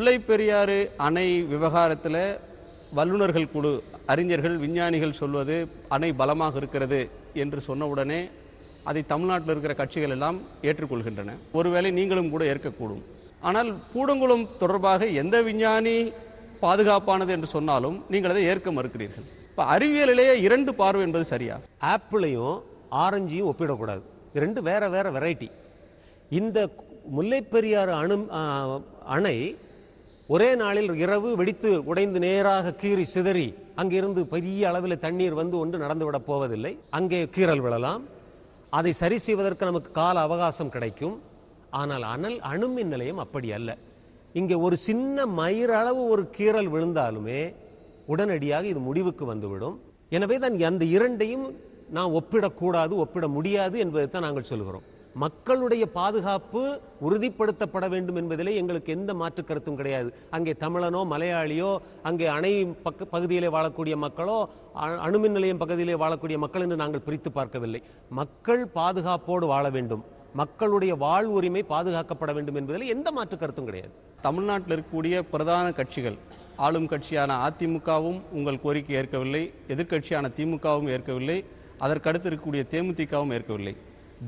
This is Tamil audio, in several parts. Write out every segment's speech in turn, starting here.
முல்லை பெரியாறு அணை விவகாரத்தில் வல்லுநர்கள் குழு, அறிஞர்கள், விஞ்ஞானிகள் சொல்வது அணை பலமாக இருக்கிறது என்று சொன்னவுடனே அதை தமிழ்நாட்டில் இருக்கிற கட்சிகள் எல்லாம் ஏற்றுக்கொள்கின்றன. ஒருவேளை நீங்களும் கூட ஏற்கக்கூடும். ஆனால் கூடங்குளம் தொடர்பாக எந்த விஞ்ஞானி பாதுகாப்பானது என்று சொன்னாலும் நீங்கள் அதை ஏற்க மறுக்கிறீர்கள். இப்போ அறிவியலிலேயே இரண்டு பார்வை என்பது சரியா? ஆப்பிளையும் ஆரஞ்சையும் ஒப்பிடக்கூடாது. இரண்டு வேற வேற வெரைட்டி. இந்த முல்லை பெரியாறு அணை ஒரே நாளில் இரவு வெடித்து உடைந்து நேராக கீறி சிதறி அங்கிருந்து பெரிய அளவில் தண்ணீர் வந்து ஒன்று நடந்துவிடப் போவதில்லை. அங்கே கீறல் விழலாம். அதை சரி செய்வதற்கு நமக்கு கால அவகாசம் கிடைக்கும். ஆனால் அணுமின் நிலையம் அப்படி அல்ல. இங்கே ஒரு சின்ன மயிரளவு ஒரு கீறல் விழுந்தாலுமே உடனடியாக இது முடிவுக்கு வந்துவிடும். எனவே தான் அந்த இரண்டையும் நாம் ஒப்பிடக்கூடாது, ஒப்பிட முடியாது என்பதை தான் நாங்கள் சொல்கிறோம். மக்களுடைய பாதுகாப்பு உறுதிப்படுத்தப்பட வேண்டும் என்பதிலே எங்களுக்கு எந்த மாற்று கருத்தும் கிடையாது. அங்கே தமிழனோ மலையாளியோ, அங்கே அணை பகுதியிலே வாழக்கூடிய மக்களோ, அணுமின் நிலையம் பகுதியிலே வாழக்கூடிய மக்கள் என்று நாங்கள் பிரித்து பார்க்கவில்லை. மக்கள் பாதுகாப்போடு வாழ வேண்டும், மக்களுடைய வாழ்வுரிமை பாதுகாக்கப்பட வேண்டும் என்பதில் எந்த மாற்று கருத்தும் கிடையாது. தமிழ்நாட்டில் இருக்கக்கூடிய பிரதான கட்சிகள், ஆளும் கட்சியான அதிமுகவும் உங்கள் கோரிக்கை ஏற்கவில்லை, எதிர்கட்சியான திமுகவும் ஏற்கவில்லை, அதற்கடுத்து இருக்கக்கூடிய தேமுதிகவும் ஏற்கவில்லை.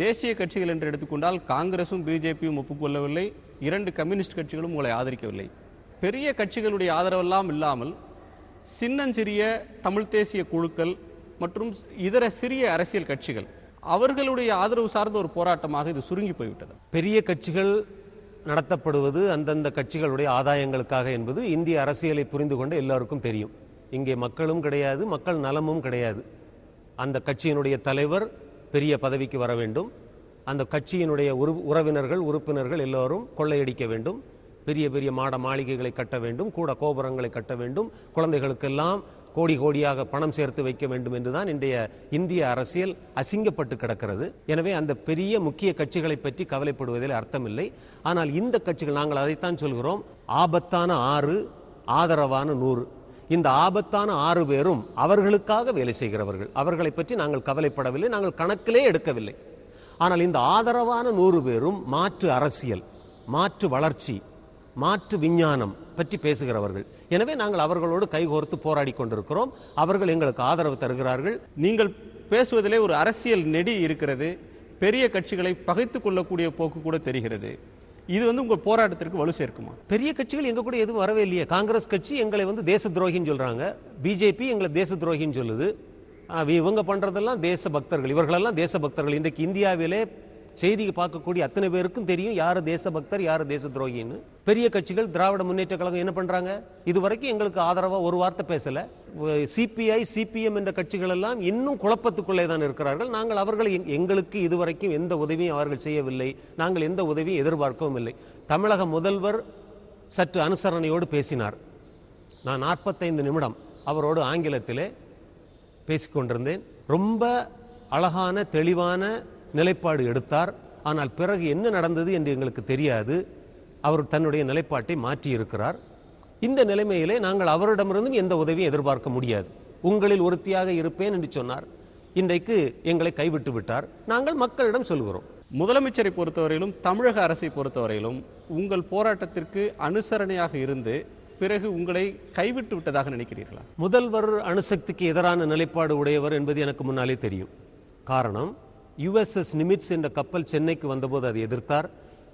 தேசிய கட்சிகள் என்று எடுத்துக்கொண்டால் காங்கிரசும் பிஜேபியும் ஒப்புக்கொள்ளவில்லை, 2 கம்யூனிஸ்ட் கட்சிகளும் உங்களை ஆதரிக்கவில்லை. பெரிய கட்சிகளுடைய ஆதரவெல்லாம் இல்லாமல் சின்னஞ்சிறிய தமிழ் தேசிய குழுக்கள் மற்றும் இதர சிறிய அரசியல் கட்சிகள், அவர்களுடைய ஆதரவு சார்ந்த ஒரு போராட்டமாக இது சுருங்கி போய்விட்டது. பெரிய கட்சிகள் நடத்தப்படுவது அந்தந்த கட்சிகளுடைய ஆதாயங்களுக்காக என்பது இந்திய அரசியலை புரிந்து கொண்டு எல்லாருக்கும் தெரியும். இங்கே மக்களும் கிடையாது, மக்கள் நலமும் கிடையாது. அந்த கட்சியினுடைய தலைவர் பெரிய பதவிக்கு வர வேண்டும், அந்த கட்சியினுடைய உறவினர்கள் உறுப்பினர்கள் எல்லோரும் கொள்ளையடிக்க வேண்டும், பெரிய பெரிய மாட மாளிகைகளை கட்ட வேண்டும், கூட கோபுரங்களை கட்ட வேண்டும், குழந்தைகளுக்கெல்லாம் கோடி கோடியாக பணம் சேர்த்து வைக்க வேண்டும் என்றுதான் இன்றைய இந்திய அரசியல் அசிங்கப்பட்டு கிடக்கிறது. எனவே அந்த பெரிய முக்கிய கட்சிகளை பற்றி கவலைப்படுவதில் அர்த்தமில்லை. ஆனால் இந்த கட்சிகள், நாங்கள் அதைத்தான் சொல்கிறோம், ஆபத்தான 6, ஆதரவான 100. இந்த ஆபத்தான 6 பேரும் அவர்களுக்காக வேலை செய்கிறவர்கள். அவர்களை பற்றி நாங்கள் கவலைப்படவில்லை, நாங்கள் கணக்கிலே எடுக்கவில்லை. ஆனால் இந்த ஆதரவான 100 பேரும் மாற்று அரசியல், மாற்று வளர்ச்சி, மாற்று விஞ்ஞானம் பற்றி பேசுகிறவர்கள். எனவே நாங்கள் அவர்களோடு கைகோர்த்து போராடி கொண்டிருக்கிறோம். அவர்கள் எங்களுக்கு ஆதரவு தருகிறார்கள். நீங்கள் பேசுவதிலே ஒரு அரசியல் நெடி இருக்கிறது. பெரிய கட்சிகளை பகைத்துக் கொள்ளக்கூடிய போக்கு கூட தெரிகிறது. இது உங்க போராட்டத்திற்கு வலு சேர்க்குமா? பெரிய கட்சிகள் எங்க கூட எதுவும் வரவே இல்லையே. காங்கிரஸ் கட்சி எங்களை தேச துரோகின்னு சொல்றாங்க, பிஜேபி எங்களை தேச துரோகின்னு சொல்லுது. இவங்க பண்றதெல்லாம் தேச பக்தர்கள், இவர்களெல்லாம் தேச பக்தர்கள். இன்றைக்கு இந்தியாவிலே செய்தி பார்க்கக்கூடிய அத்தனை பேருக்கும் தெரியும் யாரு தேசபக்தர், யாரு தேச துரோகின்னு. பெரிய கட்சிகள், திராவிட முன்னேற்ற கழகம் என்ன பண்றாங்க? இதுவரைக்கும் எங்களுக்கு ஆதரவா ஒரு வார்த்தை பேசல. சிபிஐ, சிபிஎம் என்ற கட்சிகள் எல்லாம் இன்னும் குழப்பத்துக்குள்ளே தான் இருக்கிறார்கள். நாங்கள் அவர்கள் எங்களுக்கு இதுவரைக்கும் எந்த உதவியும் அவர்கள் செய்யவில்லை, நாங்கள் எந்த உதவியும் எதிர்பார்க்கவும் இல்லை. தமிழக முதல்வர் சற்று அனுசரணையோடு பேசினார். நான் 45 நிமிடம் அவரோடு ஆங்கிலத்திலே பேசிக்கொண்டிருந்தேன். ரொம்ப அழகான தெளிவான நிலைப்பாடு எடுத்தார். ஆனால் பிறகு என்ன நடந்தது என்று எங்களுக்கு தெரியாது. அவர் தன்னுடைய நிலைப்பாட்டை மாற்றி இருக்கிறார். இந்த நிலைமையிலே நாங்கள் அவரிடமிருந்தும் எந்த உதவியும் எதிர்பார்க்க முடியாது. உங்களில் ஒருத்தியாக இருப்பேன் என்று சொன்னார். இன்றைக்கு எங்களை கைவிட்டு விட்டார். நாங்கள் மக்களிடம் சொல்கிறோம். முதலமைச்சரை பொறுத்தவரையிலும் தமிழக அரசை பொறுத்தவரையிலும் உங்கள் போராட்டத்திற்கு அனுசரணையாக இருந்து பிறகு உங்களை கைவிட்டு விட்டதாக நினைக்கிறீர்களா? முதல்வர் அணுசக்திக்கு எதிரான நிலைப்பாடு உடையவர் என்பது எனக்கு முன்னாலே தெரியும். காரணம், USS நிமிட்ஸ் என்ற கப்பல் சென்னைக்கு வந்தபோது அதை எதிர்த்தார்.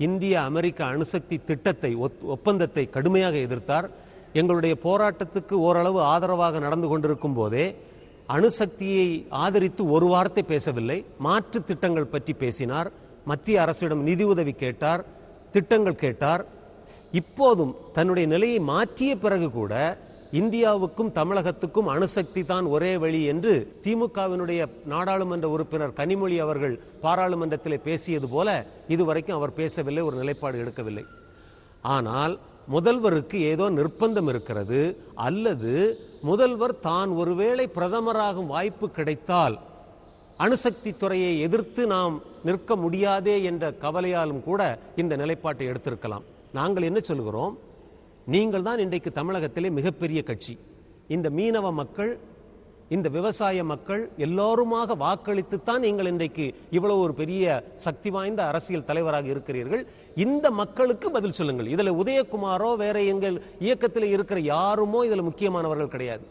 இந்திய அமெரிக்க அணுசக்தி திட்டத்தை, ஒப்பந்தத்தை கடுமையாக எதிர்த்தார். எங்களுடைய போராட்டத்துக்கு ஓரளவு ஆதரவாக நடந்து கொண்டிருக்கும் போதே அணுசக்தியை ஆதரித்து ஒரு வார்த்தை பேசவில்லை. மாற்று திட்டங்கள் பற்றி பேசினார். மத்திய அரசிடம் நிதி உதவி கேட்டார், திட்டங்கள் கேட்டார். இப்போதும் தன்னுடைய நிலையை மாற்றிய பிறகு கூட இந்தியாவுக்கும் தமிழகத்துக்கும் அணுசக்தி தான் ஒரே வழி என்று திமுகவினுடைய நாடாளுமன்ற உறுப்பினர் கனிமொழி அவர்கள் பாராளுமன்றத்தில் பேசியது போல இதுவரைக்கும் அவர் பேசவில்லை, ஒரு நிலைப்பாடு எடுக்கவில்லை. ஆனால் முதல்வருக்கு ஏதோ நிர்பந்தம் இருக்கிறது, அல்லது முதல்வர் தான் ஒருவேளை பிரதமராகும் வாய்ப்பு கிடைத்தால் அணுசக்தி துறையை எதிர்த்து நாம் நிற்க முடியாதே என்ற கவலையாலும் கூட இந்த நிலைப்பாட்டை எடுத்திருக்கலாம். நாங்கள் என்ன சொல்கிறோம், நீங்கள் தான் இன்றைக்கு தமிழகத்திலே மிகப்பெரிய கட்சி. இந்த மீனவ மக்கள் இந்த விவசாய மக்கள் எல்லோருமாக வாக்களித்துத்தான் நீங்கள் இன்றைக்கு இவ்வளவு ஒரு பெரிய சக்தி வாய்ந்த அரசியல் தலைவராக இருக்கிறீர்கள். இந்த மக்களுக்கு பதில் சொல்லுங்கள். இதுல உதயகுமாரோ வேற எங்கள் இயக்கத்தில் இருக்கிற யாருமோ இதுல முக்கியமானவர்கள் கிடையாது.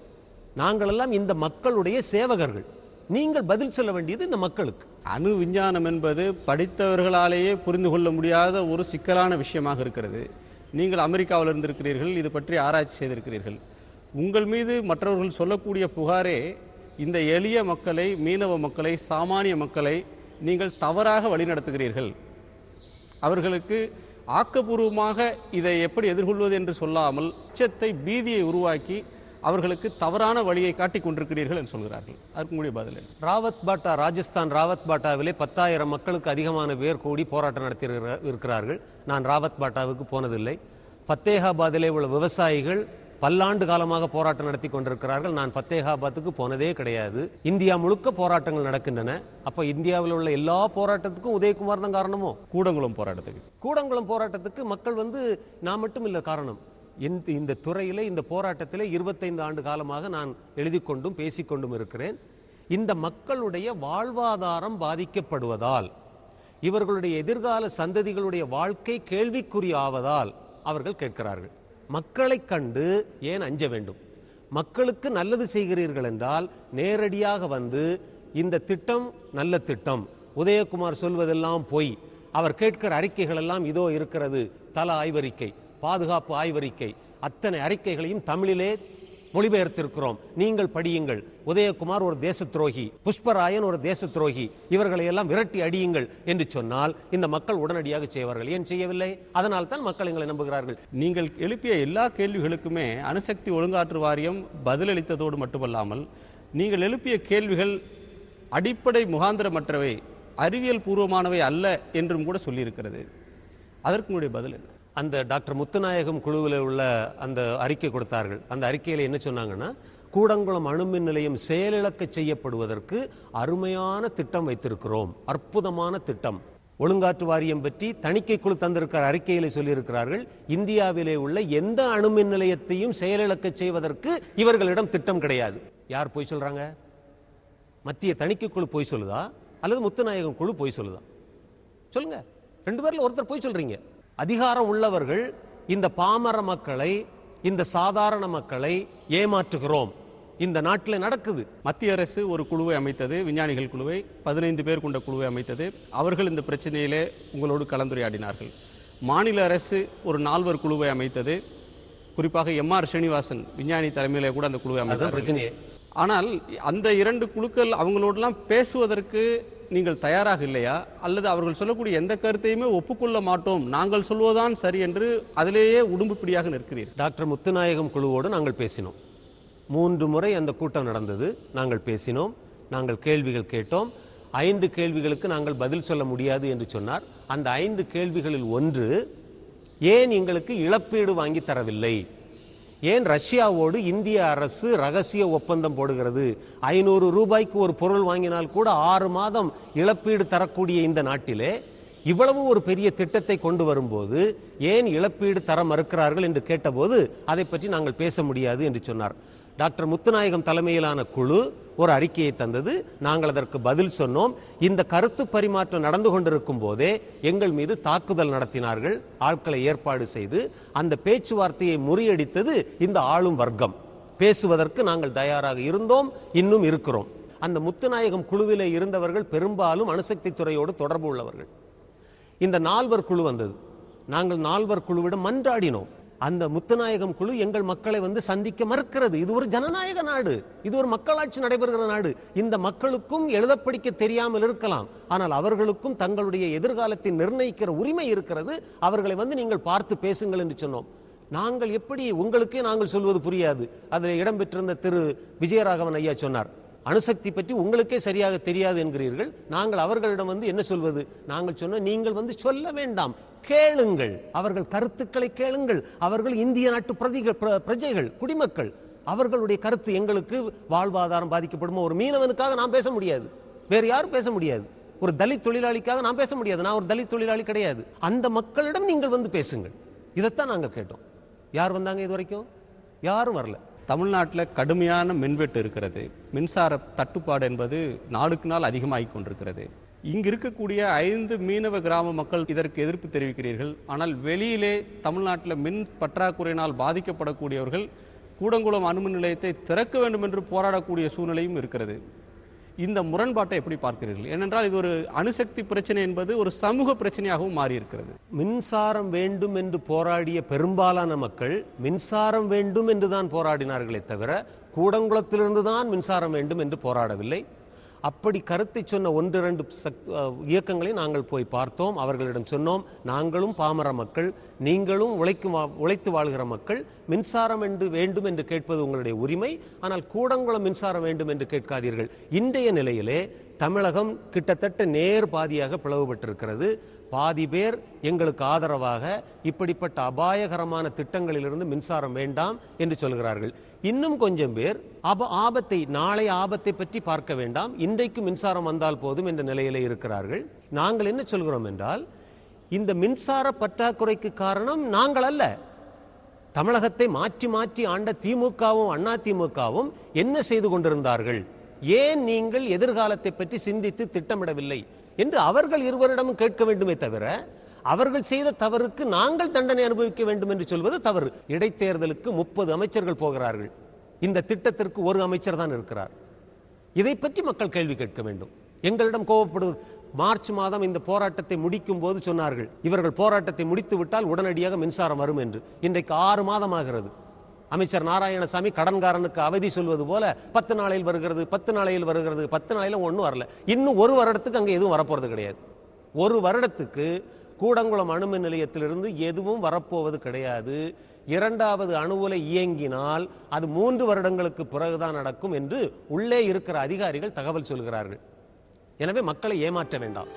நாங்கள் எல்லாம் இந்த மக்களுடைய சேவகர்கள். நீங்கள் பதில் சொல்ல வேண்டியது இந்த மக்களுக்கு. அணு விஞ்ஞானம் என்பது படித்தவர்களாலேயே புரிந்து கொள்ள முடியாத ஒரு சிக்கலான விஷயமாக இருக்கிறது. நீங்கள் அமெரிக்காவில் இருந்திருக்கிறீர்கள், இது பற்றி ஆராய்ச்சி செய்திருக்கிறீர்கள். உங்கள் மீது மற்றவர்கள் சொல்லக்கூடிய புகாரே இந்த எளிய மக்களை, மீனவ மக்களை, சாமானிய மக்களை நீங்கள் தவறாக வழிநடத்துகிறீர்கள். அவர்களுக்கு ஆக்கப்பூர்வமாக இதை எப்படி எதிர்கொள்வது என்று சொல்லாமல் அச்சத்தை, பீதியை உருவாக்கி அவர்களுக்கு தவறான வழியை காட்டிக் கொண்டிருக்கிறீர்கள் என்று சொல்கிறார்கள். அதற்கு உங்களுடைய பதில்? ராவத் பாட்டா, ராஜஸ்தான் ராவத் பாட்டாவிலே 10,000 மக்களுக்கு அதிகமான பேர் கூடி போராட்டம் நடத்தி இருக்கிறார்கள். நான் ராவத் பாட்டாவுக்கு போனதில்லை. ஃபத்தேகாபாதிலே உள்ள விவசாயிகள் பல்லாண்டு காலமாக போராட்டம் நடத்தி கொண்டிருக்கிறார்கள். நான் ஃபத்தேகாபாத்துக்கு போனதே கிடையாது. இந்தியா முழுக்க போராட்டங்கள் நடக்கின்றன. அப்ப இந்தியாவில் உள்ள எல்லா போராட்டத்துக்கும் உதயகுமார் தான் காரணமோ? கூடங்குளம் போராட்டத்துக்கு மக்கள் நான் மட்டும் இல்ல காரணம். இந்த துறையில, இந்த போராட்டத்திலே 25 ஆண்டு காலமாக நான் எழுதி கொண்டும் பேசிக்கொண்டும் இருக்கிறேன். இந்த மக்களுடைய வாழ்வாதாரம் பாதிக்கப்படுவதால், இவர்களுடைய எதிர்கால சந்ததிகளுடைய வாழ்க்கை கேள்விக்குறியாவதால் அவர்கள் கேட்கிறார்கள். மக்களை கண்டு ஏன் அஞ்ச வேண்டும்? மக்களுக்கு நல்லது செய்கிறீர்கள் என்றால் நேரடியாக இந்த திட்டம் நல்ல திட்டம், உதயகுமார் சொல்வதெல்லாம் பொய், அவர் கேட்கிற அறிக்கைகள் எல்லாம் இதோ இருக்கிறது, தல ஆய்வறிக்கை, பாதுகாப்பு ஆய்வறிக்கை, அத்தனை அறிக்கைகளையும் தமிழிலே மொழிபெயர்த்திருக்கிறோம், நீங்கள் படியுங்கள். உதயகுமார் ஒரு தேச துரோகி, புஷ்பராயன் ஒரு தேச துரோகி, இவர்களை எல்லாம் விரட்டி அடியுங்கள் என்று சொன்னால் இந்த மக்கள் உடனடியாக செய்வார்கள். ஏன் செய்யவில்லை? அதனால் தான் மக்கள் எங்களை நம்புகிறார்கள். நீங்கள் எழுப்பிய எல்லா கேள்விகளுக்குமே அணுசக்தி ஒழுங்காற்று வாரியம் பதிலளித்ததோடு மட்டுமல்லாமல், நீங்கள் எழுப்பிய கேள்விகள் அடிப்படை முகாந்திரமற்றவை, அறிவியல் பூர்வமானவை அல்ல என்றும் கூட சொல்லியிருக்கிறது. அதற்கு உங்களுடைய பதில் என்ன? அந்த டாக்டர் முத்துநாயகம் குழுவில் உள்ள அந்த அறிக்கை கொடுத்தார்கள். அந்த அறிக்கையில் என்ன சொன்னாங்கன்னா, கூடங்குளம் அணுமின் நிலையம் செயலிழக்க செய்யப்படுவதற்கு அருமையான திட்டம் வைத்திருக்கிறோம், அற்புதமான திட்டம். ஒழுங்காற்று வாரியம் பற்றி தணிக்கை குழு தந்திருக்கிற அறிக்கையில சொல்லியிருக்கிறார்கள், இந்தியாவிலே உள்ள எந்த அணுமின் நிலையத்தையும் செயலிழக்க செய்வதற்கு இவர்களிடம் திட்டம் கிடையாது. யார் போய் சொல்றாங்க? மத்திய தணிக்கை குழு போய் சொல்லுதா அல்லது முத்துநாயகம் குழு போய் சொல்லுதா? சொல்லுங்க. 2 பேர்ல ஒருத்தர் போய் சொல்றீங்க. அதிகாரம் உள்ளவர்கள் இந்த பாமர மக்களை, இந்த சாதாரண மக்களை ஏமாற்றுகிறோம். இந்த நாட்டில் நடக்குது. மத்திய அரசு ஒரு குழுவை அமைத்தது, விஞ்ஞானிகள் குழுவை, 15 பேர் கொண்ட குழுவை அமைத்தது. அவர்கள் இந்த பிரச்சனையிலே உங்களோடு கலந்துரையாடினார்கள். மாநில அரசு ஒரு 4 குழுவை அமைத்தது. குறிப்பாக எம்.ஆர். ஸ்ரீனிவாசன் விஞ்ஞானி தலைமையிலே கூட அந்த குழுவை அமைத்தது. பிரச்சனையே. ஆனால் அந்த 2 குழுக்கள் அவங்களோடலாம் பேசுவதற்கு நீங்கள் தயாராக இல்லையா? அல்லது அவர்கள் சொல்லக்கூடிய எந்த கருத்தையுமே ஒப்புக்கொள்ள மாட்டோம், நாங்கள் சொல்வதுதான் சரி என்று அதிலேயே உடும்புப்பிடியாக நிற்கிறீர்கள்? டாக்டர் முத்துநாயகம் குழுவோடு நாங்கள் பேசினோம். 3 முறை அந்த கூட்டம் நடந்தது. நாங்கள் பேசினோம், நாங்கள் கேள்விகள் கேட்டோம். 5 கேள்விகளுக்கு நாங்கள் பதில் சொல்ல முடியாது என்று சொன்னார். அந்த 5 கேள்விகளில் ஒன்று, ஏன் எங்களுக்கு இழப்பீடு வாங்கி தரவில்லை? ஏன் ரஷ்யாவோடு இந்திய அரசு ரகசிய ஒப்பந்தம் போடுகிறது? 500 ரூபாய்க்கு ஒரு பொருள் வாங்கினால் கூட 6 மாதம் இழப்பீடு தரக்கூடிய இந்த நாட்டிலே இவ்வளவு ஒரு பெரிய திட்டத்தை கொண்டு வரும்போது ஏன் இழப்பீடு தர மறுக்கிறார்கள் என்று கேட்டபோது அதை பற்றி நாங்கள் பேச முடியாது என்று சொன்னார். டாக்டர் முத்துநாயகம் தலைமையிலான குழு ஒரு அறிக்கையை தந்தது. நாங்கள் அதற்கு பதில் சொன்னோம். இந்த கருத்து பரிமாற்றம் நடந்து கொண்டிருக்கும் போதே எங்கள் மீது தாக்குதல் நடத்தினார்கள், ஆட்களை ஏற்பாடு செய்து. அந்த பேச்சுவார்த்தையை முறியடித்தது இந்த ஆளும் வர்க்கம். பேசுவதற்கு நாங்கள் தயாராக இருந்தோம், இன்னும் இருக்கிறோம். அந்த முத்துநாயகம் குழுவிலே இருந்தவர்கள் பெரும்பாலும் அணுசக்தி துறையோடு தொடர்பு உள்ளவர்கள். இந்த 4 குழு வந்தது. நாங்கள் 4 குழுவிடம் மன்றாடினோம். அந்த முத்துநாயகம் குழு எங்கள் மக்களை சந்திக்க மறுக்கிறது. இது ஒரு ஜனநாயக நாடு, இது ஒரு மக்களாட்சி நடைபெறுகிற நாடு. இந்த மக்களுக்கும் எழுத படிக்க தெரியாமல் இருக்கலாம், ஆனால் அவர்களுக்கும் தங்களுடைய எதிர்காலத்தை நிர்ணயிக்கிற உரிமை இருக்கிறது. அவர்களை நீங்கள் பார்த்து பேசுங்கள் என்று சொன்னோம். நாங்கள் எப்படி, உங்களுக்கே நாங்கள் சொல்வது புரியாது. அதில் இடம்பெற்றிருந்த திரு விஜயராகவன் ஐயா சொன்னார், அணுசக்தி பற்றி உங்களுக்கே சரியாக தெரியாது என்கிறீர்கள். நாங்கள் அவர்களிடம் என்ன சொல்வது? நாங்கள் சொன்ன, நீங்கள் சொல்ல வேண்டாம், கேளுங்கள், அவர்கள் கருத்துக்களை கேளுங்கள். அவர்கள் இந்திய நாட்டு பிரஜைகள், குடிமக்கள். அவர்களுடைய கருத்து எங்களுக்கு வாழ்வாதாரம் பாதிக்கப்படுமோ? ஒரு மீனவனுக்காக நான் பேச முடியாது, வேறு யாரும் பேச முடியாது. ஒரு தலித் தொழிலாளிக்காக நான் பேச முடியாது, நான் ஒரு தலித் தொழிலாளி கிடையாது. அந்த மக்களிடம் நீங்கள் பேசுங்கள். இதைத்தான் நாங்கள் கேட்டோம். யார் வந்தாங்க இது வரைக்கும்? யாரும் வரல. தமிழ்நாட்டில் கடுமையான மின்வெட்டு இருக்கிறது. மின்சார தட்டுப்பாடு என்பது நாளுக்கு நாள் அதிகமாகிக் கொண்டிருக்கிறது. இங்கு இருக்கக்கூடிய 5 மீனவ கிராம மக்கள் இதற்கு எதிர்ப்பு தெரிவிக்கிறீர்கள். ஆனால் வெளியிலே தமிழ்நாட்டில் மின் பற்றாக்குறையினால் பாதிக்கப்படக்கூடியவர்கள் கூடங்குளம் அணுமின் நிலையத்தை திறக்க வேண்டும் என்று போராடக்கூடிய சூழ்நிலையும் இருக்கிறது. இந்த முரண்பாட்டை எப்படி பார்க்கிறீர்கள்? ஏனென்றால் இது ஒரு அணுசக்தி பிரச்சனை என்பது ஒரு சமூக பிரச்சனையாகவும் மாறி இருக்கிறது. மின்சாரம் வேண்டும் என்று போராடிய பெரும்பாலான மக்கள் மின்சாரம் வேண்டும் என்றுதான் போராடினார்களே தவிர கூடங்குளத்திலிருந்து தான் மின்சாரம் வேண்டும் என்று போராடவில்லை. அப்படி கருத்தை சொன்ன 1-2 இயக்கங்களை நாங்கள் போய் பார்த்தோம். அவர்களிடம் சொன்னோம், நாங்களும் பாமர மக்கள், நீங்களும் உழைத்து வாழ்கிற மக்கள், மின்சாரம் வேண்டும் என்று கேட்பது உங்களுடைய உரிமை, ஆனால் கூடங்குளம் மின்சாரம் வேண்டும் என்று கேட்காதீர்கள். இன்றைய நிலையிலே தமிழகம் கிட்டத்தட்ட நேர் பாதியாக பிளவுபட்டிருக்கிறது. பாதி பேர் எங்களுக்கு ஆதரவாக இப்படிப்பட்ட அபாயகரமான திட்டங்களிலிருந்து மின்சாரம் வேண்டாம் என்று சொல்கிறார்கள். இன்னும் கொஞ்சம் பேர் நாளைய ஆபத்தை பற்றி பார்க்க வேண்டாம், இன்றைக்கு மின்சாரம் வந்தால் போதும் என்ற நிலையிலே இருக்கிறார்கள். நாங்கள் என்ன சொல்கிறோம் என்றால், இந்த மின்சார பற்றாக்குறைக்கு காரணம் நாங்கள் அல்ல. தமிழகத்தை மாற்றி மாற்றி ஆண்ட திமுகவும் அண்ணா திமுகவும் என்ன செய்து கொண்டிருந்தார்கள்? ஏன் நீங்கள் எதிர்காலத்தை பற்றி சிந்தித்து திட்டமிடவில்லை என்று அவர்கள் இருவரிடமும் கேட்க வேண்டுமே தவிர, அவர்கள் செய்த தவறுக்கு நாங்கள் தண்டனை அனுபவிக்க வேண்டும் என்று சொல்வது தவறு. இடைத்தேர்தலுக்கு 30 அமைச்சர்கள் போகிறார்கள். இந்த திட்டத்திற்கு ஒரு அமைச்சர் தான் இருக்கிறார். இதை பற்றி மக்கள் கேள்வி கேட்க வேண்டும். எங்களிடம் கோபப்படுவது, மார்ச் மாதம் இந்த போராட்டத்தை முடிக்கும் போது சொன்னார்கள், இவர்கள் போராட்டத்தை முடித்து விட்டால் உடனடியாக மின்சாரம் வரும் என்று. இன்றைக்கு 6 மாதம் ஆகிறது. அமைச்சர் நாராயணசாமி கடன்காரனுக்கு அவதி சொல்வது போல 10 நாளையில் வருகிறது, 10 நாளையில் வருகிறது, 10 நாளையில ஒன்றும் வரல. இன்னும் 1 வருடத்துக்கு அங்கே எதுவும் வரப்போறது கிடையாது. 1 வருடத்துக்கு கூடங்குளம் அணுமின் நிலையத்திலிருந்து எதுவும் வரப்போவது கிடையாது. 2வது அணு உலை இயங்கினால் அது 3 வருடங்களுக்கு பிறகுதான் நடக்கும் என்று உள்ளே இருக்கிற அதிகாரிகள் தகவல் சொல்கிறார்கள். எனவே மக்களை ஏமாற்ற வேண்டாம்.